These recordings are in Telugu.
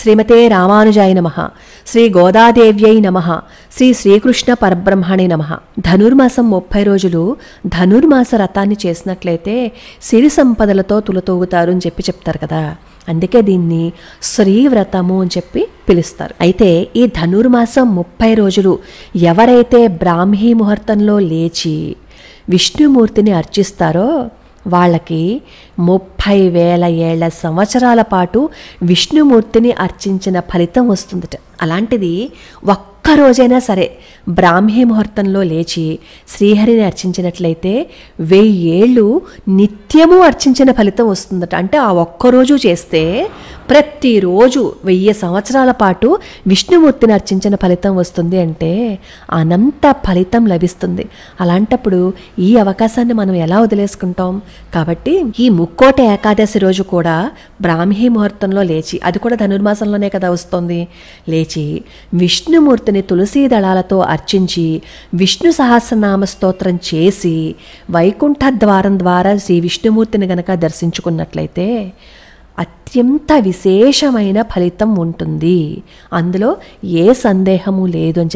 శ్రీమతే రామానుజాయ నమః, శ్రీ గోదాదేవ్యై నమః, శ్రీ శ్రీకృష్ణ పరబ్రహ్మణే నమః. ధనుర్మాసం 30 రోజులు ధనుర్మాస వ్రతాన్ని చేసినట్లయితే సిరి సంపదలతో తులతూగుతారు అని చెప్తారు కదా. అందుకే దీన్ని శ్రీవ్రతము అని చెప్పి పిలుస్తారు. అయితే ఈ ధనుర్మాసం 30 రోజులు ఎవరైతే బ్రాహ్మీ ముహూర్తంలో లేచి విష్ణుమూర్తిని అర్చిస్తారో వాళ్ళకి 30,000 ఏళ్ల సంవత్సరాల పాటు విష్ణుమూర్తిని అర్చించిన ఫలితం వస్తుందట. అలాంటిది ఒక్కరోజైనా సరే బ్రాహ్మీ ముహూర్తంలో లేచి శ్రీహరిని అర్చించినట్లయితే 1000 ఏళ్ళు నిత్యము అర్చించిన ఫలితం వస్తుందట. అంటే ఆ ఒక్కరోజు చేస్తే ప్రతిరోజు 1000 సంవత్సరాల పాటు విష్ణుమూర్తిని అర్చించిన ఫలితం వస్తుంది. అంటే అనంత ఫలితం లభిస్తుంది. అలాంటప్పుడు ఈ అవకాశాన్ని మనం ఎలా వదిలేసుకుంటాం? కాబట్టి ఈ ముక్కోటి ఏకాదశి రోజు కూడా బ్రాహ్మీ ముహూర్తంలో లేచి, అది కూడా ధనుర్మాసంలోనే కదా వస్తుంది, లేచి విష్ణుమూర్తిని తులసీ దళాలతో అర్చించి విష్ణు సహస్రనామ స్తోత్రం చేసి వైకుంఠ ద్వారం ద్వారా శ్రీ విష్ణుమూర్తిని గనక దర్శించుకున్నట్లయితే అత్యంత విశేషమైన ఫలితం ఉంటుంది. అందులో ఏ సందేహము లేదు అని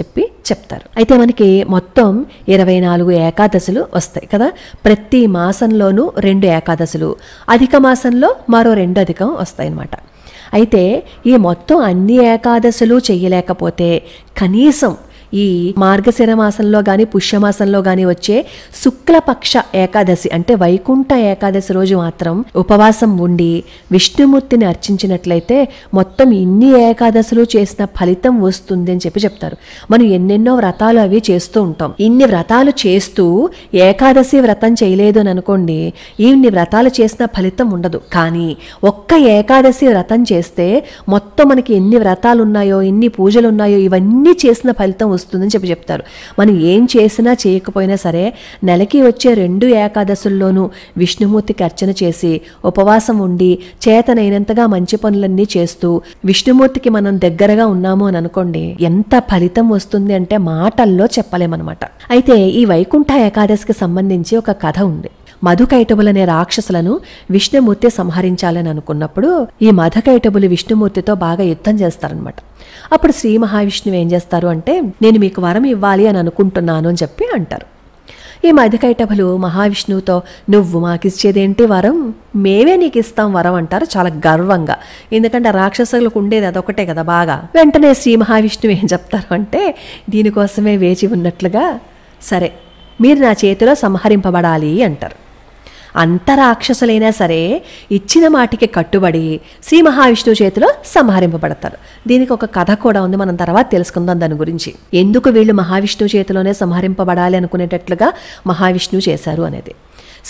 చెప్తారు. అయితే మనకి మొత్తం 24 ఏకాదశులు వస్తాయి కదా. ప్రతి మాసంలోనూ 2 ఏకాదశులు, అధిక మాసంలో మరో 2 అధికం వస్తాయి అన్నమాట. అయితే ఈ మొత్తం అన్ని ఏకాదశులు చెయ్యలేకపోతే కనీసం ఈ మార్గశిర మాసంలో కానీ పుష్యమాసంలో కానీ వచ్చే శుక్లపక్ష ఏకాదశి అంటే వైకుంఠ ఏకాదశి రోజు మాత్రం ఉపవాసం ఉండి విష్ణుమూర్తిని అర్చించినట్లయితే మొత్తం ఇన్ని ఏకాదశులు చేసిన ఫలితం వస్తుంది అని చెప్తారు. మనం ఎన్నెన్నో వ్రతాలు అవి చేస్తూ ఉంటాం. ఇన్ని వ్రతాలు చేస్తూ ఏకాదశి వ్రతం చేయలేదు అని అనుకోండి, ఇన్ని వ్రతాలు చేసిన ఫలితం ఉండదు. కానీ ఒక్క ఏకాదశి వ్రతం చేస్తే మొత్తం మనకి ఎన్ని వ్రతాలు ఉన్నాయో, ఎన్ని పూజలు ఉన్నాయో ఇవన్నీ చేసిన ఫలితం వస్తుందని చెప్తారు. మనం ఏం చేసినా చేయకపోయినా సరే నెలకి వచ్చే 2 ఏకాదశుల్లోనూ విష్ణుమూర్తికి అర్చన చేసి ఉపవాసం ఉండి చేతనైనంతగా మంచి పనులన్నీ చేస్తూ విష్ణుమూర్తికి మనం దగ్గరగా ఉన్నాము అని అనుకోండి, ఎంత ఫలితం వస్తుంది అంటే మాటల్లో చెప్పలేమన్నమాట. అయితే ఈ వైకుంఠ ఏకాదశికి సంబంధించి ఒక కథ ఉంది. మధుకైటబులనే రాక్షసులను విష్ణుమూర్తి సంహరించాలని అనుకున్నప్పుడు ఈ మధుకైటబులు విష్ణుమూర్తితో బాగా యుద్ధం చేస్తారనమాట. అప్పుడు శ్రీ మహావిష్ణువు ఏం చేస్తారు అంటే, నేను మీకు వరం ఇవ్వాలి అని అనుకుంటున్నాను అని అంటారు. ఈ మధుకైటబులు మహావిష్ణువుతో, నువ్వు మాకిచ్చేదేంటి వరం, మేమే నీకు ఇస్తాం వరం అంటారు చాలా గర్వంగా. ఎందుకంటే రాక్షసులకు ఉండేది అదొకటే కదా బాగా. వెంటనే శ్రీ మహావిష్ణువు ఏం చెప్తారు అంటే, దీనికోసమే వేచి ఉన్నట్లుగా, సరే మీరు నా చేతిలో సంహరింపబడాలి అంటారు. అంత రాక్షసులైనా సరే ఇచ్చిన మాటికి కట్టుబడి శ్రీ మహావిష్ణువు చేతిలో సంహరింపబడతారు. దీనికి ఒక కథ కూడా ఉంది, మనం తర్వాత తెలుసుకుందాం దాని గురించి. ఎందుకు వీళ్ళు మహావిష్ణువు చేతిలోనే సంహరింపబడాలి అనుకునేటట్లుగా మహావిష్ణువు చేశారు అనేది.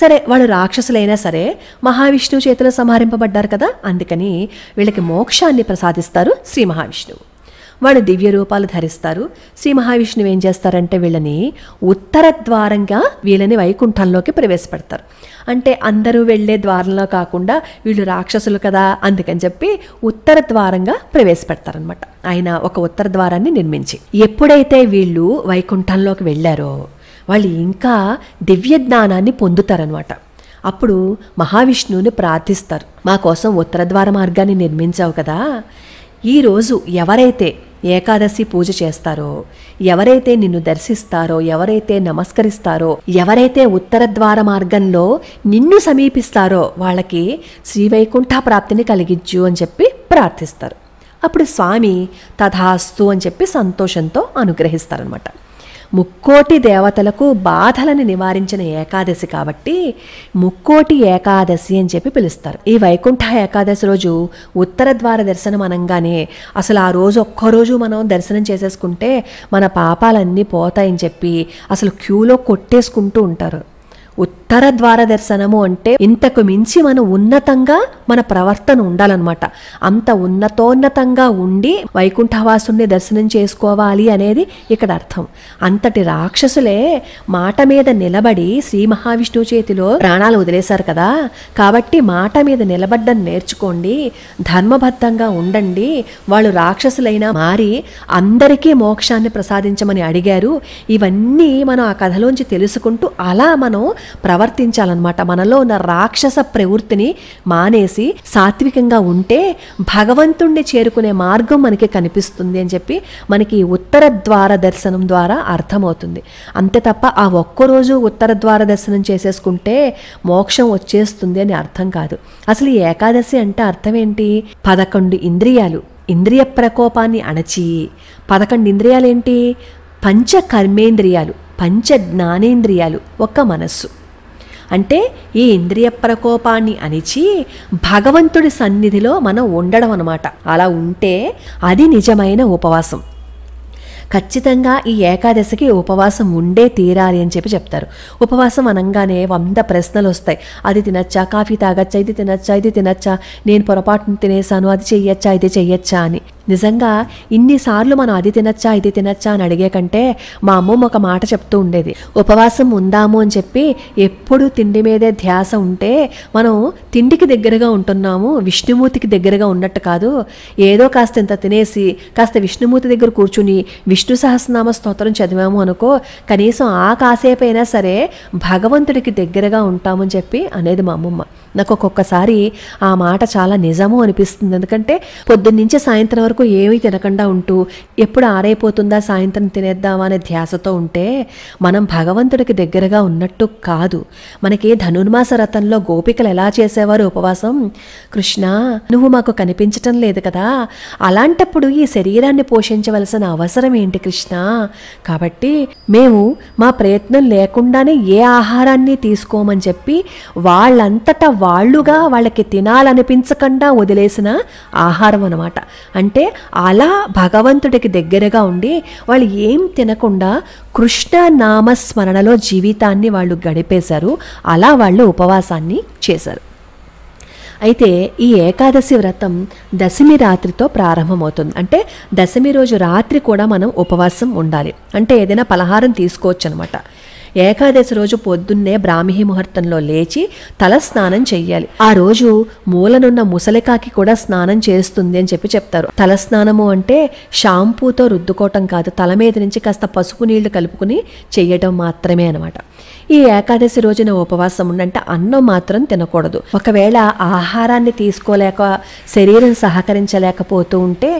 సరే, వాళ్ళు రాక్షసులైనా సరే మహావిష్ణువు చేతిలో సంహరింపబడ్డారు కదా, అందుకని వీళ్ళకి మోక్షాన్ని ప్రసాదిస్తారు శ్రీ మహావిష్ణువు. వాళ్ళు దివ్య రూపాలు ధరిస్తారు. శ్రీ మహావిష్ణువు ఏం చేస్తారంటే వీళ్ళని ఉత్తర ద్వారంగా వీళ్ళని వైకుంఠంలోకి ప్రవేశపెడతారు. అంటే అందరూ వెళ్లే ద్వారంలో కాకుండా వీళ్ళు రాక్షసులు కదా, అందుకని చెప్పి ఉత్తర ద్వారంగా ప్రవేశపెడతారనమాట. ఆయన ఒక ఉత్తర ద్వారాన్ని నిర్మించి. ఎప్పుడైతే వీళ్ళు వైకుంఠంలోకి వెళ్ళారో వాళ్ళు ఇంకా దివ్య జ్ఞానాన్ని పొందుతారనమాట. అప్పుడు మహావిష్ణువుని ప్రార్థిస్తారు, మా కోసం ఉత్తర ద్వార మార్గాన్ని నిర్మించావు కదా, ఈరోజు ఎవరైతే ఏకాదశి పూజ చేస్తారో, ఎవరైతే నిన్ను దర్శిస్తారో, ఎవరైతే నమస్కరిస్తారో, ఎవరైతే ఉత్తర ద్వార మార్గంలో నిన్ను సమీపిస్తారో వాళ్ళకి శ్రీవైకుంఠ ప్రాప్తిని కలిగించు అని చెప్పి ప్రార్థిస్తారు. అప్పుడు స్వామి తథాస్తు అని చెప్పి సంతోషంతో అనుగ్రహిస్తారనమాట. ముక్కోటి దేవతలకు బాధలను నివారించిన ఏకాదశి కాబట్టి ముక్కోటి ఏకాదశి అని చెప్పి పిలుస్తారు. ఈ వైకుంఠ ఏకాదశి రోజు ఉత్తర ద్వార దర్శనం అనగానే అసలు ఆ రోజు ఒక్కరోజు మనం దర్శనం చేసేసుకుంటే మన పాపాలన్నీ పోతాయని చెప్పి అసలు క్యూలో కొట్టేసుకుంటూ ఉంటారు. ఉత్తర ద్వార దర్శనము అంటే ఇంతకు మించి మనం ఉన్నతంగా మన ప్రవర్తన ఉండాలన్నమాట. అంత ఉన్నతోన్నతంగా ఉండి వైకుంఠవాసుని దర్శనం చేసుకోవాలి అనేది ఇక్కడ అర్థం. అంతటి రాక్షసులే మాట మీద నిలబడి శ్రీ మహావిష్ణువు చేతిలో ప్రాణాలు వదిలేశారు కదా, కాబట్టి మాట మీద నిలబడ్డం నేర్చుకోండి, ధర్మబద్ధంగా ఉండండి. వాళ్ళు రాక్షసులైనా మారి అందరికీ మోక్షాన్ని ప్రసాదించమని అడిగారు. ఇవన్నీ మనం ఆ కథలోంచి తెలుసుకుంటూ అలా మనం ప్రవర్తించాలన్నమాట. మనలో ఉన్న రాక్షస ప్రవృత్తిని మానేసి సాత్వికంగా ఉంటే భగవంతుణ్ణి చేరుకునే మార్గం మనకి కనిపిస్తుంది అని చెప్పి మనకి ఉత్తర ద్వార దర్శనం ద్వారా అర్థమవుతుంది. అంతే తప్ప ఆ ఒక్కరోజు ఉత్తర ద్వార దర్శనం చేసేసుకుంటే మోక్షం వచ్చేస్తుంది అని అర్థం కాదు. అసలు ఈ ఏకాదశి అంటే అర్థం ఏంటి? 11 ఇంద్రియాలు, ఇంద్రియ ప్రకోపాన్ని అణచి 11 ఇంద్రియాలేంటి? పంచ కర్మేంద్రియాలు, పంచ జ్ఞానేంద్రియాలు, ఒక్క మనస్సు. అంటే ఈ ఇంద్రియ ప్రకోపాన్ని అణిచి భగవంతుడి సన్నిధిలో మనం ఉండడం అన్నమాట. అలా ఉంటే అది నిజమైన ఉపవాసం. ఖచ్చితంగా ఈ ఏకాదశికి ఉపవాసం ఉండే తీరాలి అని చెప్పి చెప్తారు. ఉపవాసం అనగానే 100 ప్రశ్నలు వస్తాయి. అది తినచ్చా, కాఫీ తాగచ్చా, ఇది తినచ్చా, ఇది తినచ్చా, నేను పొరపాటును తినేసాను, అది చెయ్యొచ్చా, ఇది చెయ్యొచ్చా అని. నిజంగా ఇన్నిసార్లు మనం అది తినచ్చా, ఇది తినచ్చా అని అడిగే కంటే మా అమ్మమ్మ ఒక మాట చెప్తూ ఉండేది. ఉపవాసం ఉందాము అని చెప్పి ఎప్పుడు తిండి మీదే ధ్యాస ఉంటే మనం తిండికి దగ్గరగా ఉంటున్నాము, విష్ణుమూర్తికి దగ్గరగా ఉన్నట్టు కాదు. ఏదో కాస్త ఇంత తినేసి కాస్త విష్ణుమూర్తి దగ్గర కూర్చుని విష్ణు సహస్రనామ స్తోత్రం చదివాము అనుకో, కనీసం ఆ కాసేపు అయినా సరే భగవంతుడికి దగ్గరగా ఉంటామని చెప్పి అనేది మా అమ్మమ్మ. నాకు ఒక్కొక్కసారి ఆ మాట చాలా నిజము అనిపిస్తుంది. ఎందుకంటే పొద్దున్నుంచి సాయంత్రం వరకు ఏమీ తినకుండా ఉంటూ ఎప్పుడు ఆరైపోతుందా సాయంత్రం తినేద్దామా అనే ధ్యాసతో ఉంటే మనం భగవంతుడికి దగ్గరగా ఉన్నట్టు కాదు. మనకి ధనుర్మాస రథంలో గోపికలు ఎలా చేసేవారు ఉపవాసం? కృష్ణ, నువ్వు మాకు కనిపించటం లేదు కదా, అలాంటప్పుడు ఈ శరీరాన్ని పోషించవలసిన అవసరం ఏంటి కృష్ణ? కాబట్టి మేము మా ప్రయత్నం లేకుండానే ఏ ఆహారాన్ని తీసుకోమని చెప్పి వాళ్ళంతటా వాళ్ళుగా వాళ్ళకి తినాలనిపించకుండా వదిలేసిన ఆహారం అన్నమాట. అంటే అలా భగవంతుడికి దగ్గరగా ఉండి వాళ్ళు ఏం తినకుండా కృష్ణ నామస్మరణలో జీవితాన్ని వాళ్ళు గడిపేశారు. అలా వాళ్ళు ఉపవాసాన్ని చేశారు. అయితే ఈ ఏకాదశి వ్రతం దశమి రాత్రితో ప్రారంభమవుతుంది. అంటే దశమి రోజు రాత్రి కూడా మనం ఉపవాసం ఉండాలి. అంటే ఏదైనా పలహారం తీసుకోవచ్చు అనమాట. ఏకాదశి రోజు పొద్దున్నే బ్రాహ్మీ ముహూర్తంలో లేచి తల స్నానం చెయ్యాలి. ఆ రోజు మూలనున్న ముసలికాకి కూడా స్నానం చేస్తుంది అని చెప్పి చెప్తారు. తల స్నానము అంటే షాంపూతో రుద్దుకోవటం కాదు, తల మీద నుంచి కాస్త పసుపు నీళ్లు కలుపుకుని చెయ్యటం మాత్రమే అనమాట. ఈ ఏకాదశి రోజున ఉపవాసం ఉండంటే అన్నం మాత్రం తినకూడదు. ఒకవేళ ఆహారాన్ని తీసుకోలేక శరీరం సహకరించలేకపోతూ ఉంటే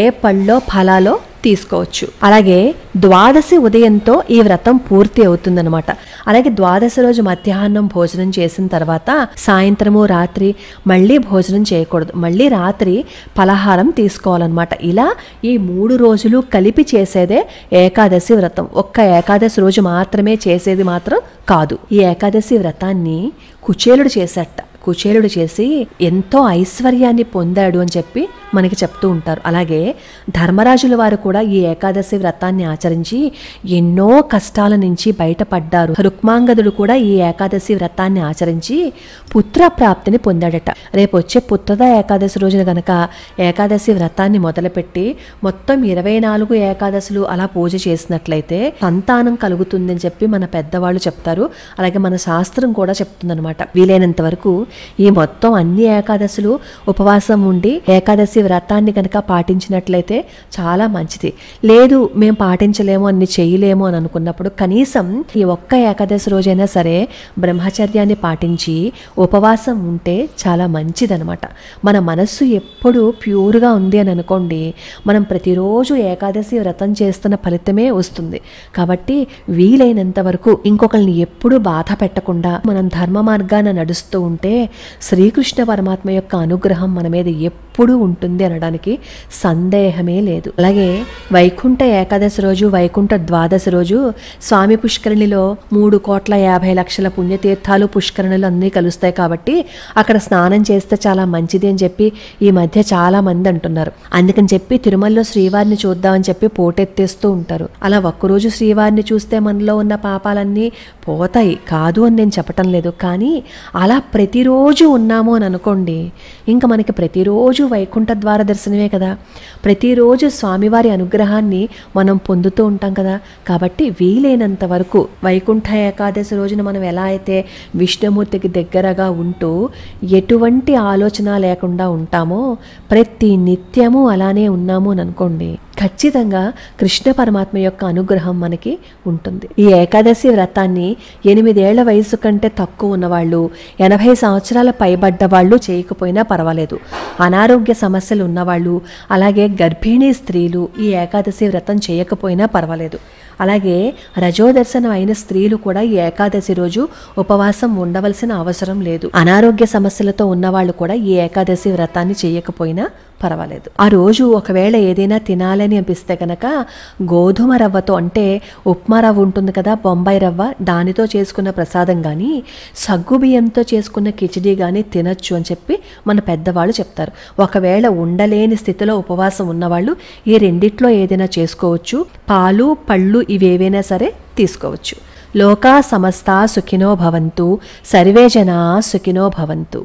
ఏ పళ్ళో ఫలాలో తీసుకోవచ్చు. అలాగే ద్వాదశి ఉదయంతో ఈ వ్రతం పూర్తి అవుతుందన్నమాట. అలాగే ద్వాదశి రోజు మధ్యాహ్నం భోజనం చేసిన తర్వాత సాయంత్రము రాత్రి మళ్ళీ భోజనం చేయకూడదు, మళ్ళీ రాత్రి పలహారం తీసుకోవాలన్నమాట. ఇలా ఈ 3 రోజులు కలిపి చేసేదే ఏకాదశి వ్రతం. ఒక్క ఏకాదశి రోజు మాత్రమే చేసేది మాత్రం కాదు. ఈ ఏకాదశి వ్రతాన్ని కుచేలుడు చేసేట. కుచేలుడు చేసి ఎంతో ఐశ్వర్యాన్ని పొందాడు అని చెప్పి మనకి చెప్తూ ఉంటారు. అలాగే ధర్మరాజుల వారు కూడా ఈ ఏకాదశి వ్రతాన్ని ఆచరించి ఎన్నో కష్టాల నుంచి బయటపడ్డారు. రుక్మాంగదుడు కూడా ఈ ఏకాదశి వ్రతాన్ని ఆచరించి పుత్ర ప్రాప్తిని పొందాడట. రేపు వచ్చే పుత్రద ఏకాదశి రోజున గనక ఏకాదశి వ్రతాన్ని మొదలుపెట్టి మొత్తం 24 ఏకాదశులు అలా పూజ చేసినట్లయితే సంతానం కలుగుతుందని చెప్పి మన పెద్దవాళ్ళు చెప్తారు. అలాగే మన శాస్త్రం కూడా చెప్తుందనమాట. వీలైనంత వరకు ఈ మొత్తం అన్ని ఏకాదశులు ఉపవాసం ఉండి ఏకాదశి వ్రతాన్ని కనుక పాటించినట్లయితే చాలా మంచిది. లేదు మేము పాటించలేము, అన్ని చేయలేము అని అనుకున్నప్పుడు కనీసం ఈ ఒక్క ఏకాదశి రోజైనా సరే బ్రహ్మచర్యాన్ని పాటించి ఉపవాసం ఉంటే చాలా మంచిదనమాట. మన మనస్సు ఎప్పుడు ప్యూర్గా ఉంది అని అనుకోండి, మనం ప్రతిరోజు ఏకాదశి వ్రతం చేస్తున్న ఫలితమే వస్తుంది. కాబట్టి వీలైనంత వరకు ఇంకొకరిని ఎప్పుడూ బాధ పెట్టకుండా మనం ధర్మ మార్గాన నడుస్తూ ఉంటే శ్రీకృష్ణ పరమాత్మ యొక్క అనుగ్రహం మన మీద ఎప్పుడూ ఉంటుంది అనడానికి సందేహమే లేదు. అలాగే వైకుంఠ ఏకాదశి రోజు, వైకుంఠ ద్వాదశి రోజు స్వామి పుష్కరిణిలో 3,50,00,000 పుణ్యతీర్థాలు పుష్కరిణులు అన్నీ కలుస్తాయి. కాబట్టి అక్కడ స్నానం చేస్తే చాలా మంచిది అని చెప్పి ఈ మధ్య చాలా మంది అంటున్నారు. అందుకని చెప్పి తిరుమలలో శ్రీవారిని చూద్దామని చెప్పి పోటెత్తేస్తూ ఉంటారు. అలా ఒక్కరోజు శ్రీవారిని చూస్తే మనలో ఉన్న పాపాలన్నీ పోతాయి కాదు అని నేను చెప్పటం లేదు. కానీ అలా ప్రతిరోజు ఉన్నాము అని అనుకోండి, ఇంకా మనకి ప్రతిరోజు వైకుంఠ ద్వార దర్శనమే కదా, ప్రతిరోజు స్వామివారి అనుగ్రహాన్ని మనం పొందుతూ ఉంటాం కదా. కాబట్టి వీలైనంత వరకు వైకుంఠ ఏకాదశి రోజున మనం ఎలా అయితే విష్ణుమూర్తికి దగ్గరగా ఉంటూ ఎటువంటి ఆలోచన లేకుండా ఉంటామో ప్రతి నిత్యము అలానే ఉన్నాము అని అనుకోండి, ఖచ్చితంగా కృష్ణ పరమాత్మ యొక్క అనుగ్రహం మనకి ఉంటుంది. ఈ ఏకాదశి వ్రతాన్ని 8 ఏళ్ల వయసు కంటే తక్కువ ఉన్నవాళ్ళు, 80 సంవత్సరాల పైబడ్డ వాళ్ళు చేయకపోయినా పర్వాలేదు. అనారోగ్య సమస్యలు ఉన్నవాళ్ళు, అలాగే గర్భిణీ స్త్రీలు ఈ ఏకాదశి వ్రతం చేయకపోయినా పర్వాలేదు. అలాగే రజోదర్శనం అయిన స్త్రీలు కూడా ఈ ఏకాదశి రోజు ఉపవాసం ఉండవలసిన అవసరం లేదు. అనారోగ్య సమస్యలతో ఉన్నవాళ్ళు కూడా ఈ ఏకాదశి వ్రతాన్ని చేయకపోయినా పర్వాలేదు. ఆ రోజు ఒకవేళ ఏదైనా తినాలని అనిపిస్తే కనుక గోధుమ రవ్వతో, అంటే ఉప్మా రవ్వ ఉంటుంది కదా, బొంబాయి రవ్వ, దానితో చేసుకున్న ప్రసాదం కానీ సగ్గు బియ్యంతో చేసుకున్న కిచిడి కానీ తినచ్చు అని చెప్పి మన పెద్దవాళ్ళు చెప్తారు. ఒకవేళ ఉండలేని స్థితిలో ఉపవాసం ఉన్నవాళ్ళు ఈ రెండిట్లో ఏదైనా చేసుకోవచ్చు. పాలు, పళ్ళు ఇవేవైనా సరే తీసుకోవచ్చు. లోకా సమస్తా సుఖినో భవంతు, సర్వే జనా సుఖినో భవంతు.